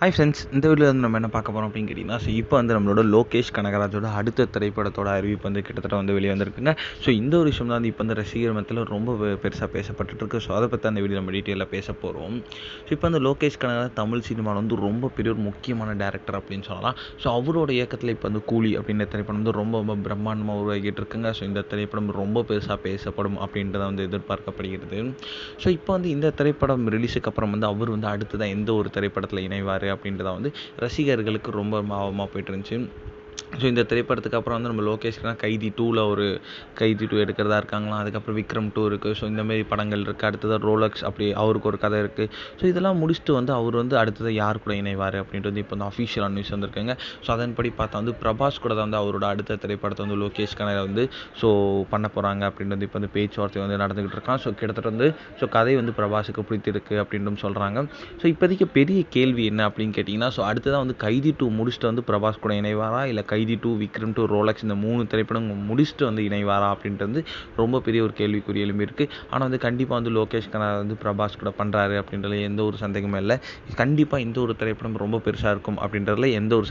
Hi friends, இந்த வீடியோவில் வந்து நம்ம என்ன பார்க்க போகிறோம் அப்படின்னு கேட்டிங்கன்னா, இப்போ வந்து நம்மளோட லோகேஷ் கனகராஜோட அடுத்த திரைப்படத்தோட அறிவிப்பு வந்து கிட்டத்தட்ட வந்து வெளியே வந்திருக்குங்க. ஸோ இந்த ஒரு விஷயம் தான் வந்து இப்போ வந்து ரசிகர் மத்தியில் ரொம்ப பெருசாக பேசப்பட்டுருக்கு. ஸோ அதை பற்றி அந்த வீடியோ நம்ம டீட்டெயிலாக பேச போகிறோம். ஸோ இப்போ வந்து லோகேஷ் கனகராஜ் தமிழ் சினிமாவில் வந்து ரொம்ப பெரிய ஒரு முக்கியமான டேரக்டர் அப்படின்னு சொல்லலாம். ஸோ அவரோட இயக்கத்தில் இப்போ வந்து கூலி அப்படின்ற திரைப்படம் வந்து ரொம்ப பிரம்மாண்டமாக உருவாகிட்டு இருக்குங்க. ஸோ இந்த திரைப்படம் ரொம்ப பெருசாக பேசப்படும் அப்படின்றத வந்து எதிர்பார்க்கப்படுகிறது. ஸோ இப்போ வந்து இந்த திரைப்படம் ரிலீஸுக்கு அப்புறம் வந்து அவர் வந்து அடுத்ததான் எந்த ஒரு திரைப்படத்தில் இணைவார் அப்படின்றத வந்து ரசிகர்களுக்கு ரொம்ப ஆர்வமாக போயிட்டு இருந்துச்சு. ஸோ இந்த திரைப்படத்துக்கு அப்புறம் வந்து நம்ம லோகேஷ்னா கைதி 2ல் ஒரு கைதி 2 எடுக்கிறதா இருக்காங்களாம். அதுக்கப்புறம் விக்ரம் 2 இருக்குது. ஸோ இந்தமாரி படங்கள் இருக்குது. அடுத்ததாக ரோலக்ஸ் அப்படி அவருக்கு ஒரு கதை இருக்குது. ஸோ இதெல்லாம் முடிச்சுட்டு வந்து அவர் வந்து அடுத்ததாக யார் கூட இணைவார் அப்படின்றது இப்போ வந்து அஃபிஷியலாக நியூஸ் வந்திருக்குங்க. ஸோ அதன்படி பார்த்தா வந்து பிரபாஸ் கூட தான் வந்து அவரோட அடுத்த திரைப்படத்தை வந்து லோகேஷ் கனகராஜ் வந்து ஸோ பண்ண போகிறாங்க அப்படின்றது இப்போ வந்து பேச்சுவார்த்தை வந்து நடந்துகிட்டு இருக்கான். ஸோ கிட்டத்தட்ட வந்து கதை வந்து பிரபாஸுக்கு பிடித்திருக்கு அப்படின்னும் சொல்கிறாங்க. ஸோ இப்போதைக்கு பெரிய கேள்வி என்ன அப்படின்னு கேட்டிங்கன்னா, ஸோ அடுத்ததாக வந்து கைதி 2 முடிச்சுட்டு வந்து பிரபாஸ் கூட இணைவாரா, இல்லை கைதி 2, விக்ரம் 2, ரோலக்ஸ் இந்த 3 திரைப்படம் முடிச்சுட்டு வந்து இணைவாரா அப்படின்றது ரொம்ப பெரிய ஒரு கேள்விக்குறி எழும்பியிருக்கு. ஆனால் வந்து கண்டிப்பாக வந்து லோகேஷ் கனகராஜ் வந்து பிரபாஸ் கூட பண்ணுறாரு அப்படின்றதுல எந்த ஒரு சந்தேகமும் இல்லை. கண்டிப்பாக இந்த ஒரு திரைப்படம் ரொம்ப பெருசாக இருக்கும் அப்படின்றதுல எந்த ஒரு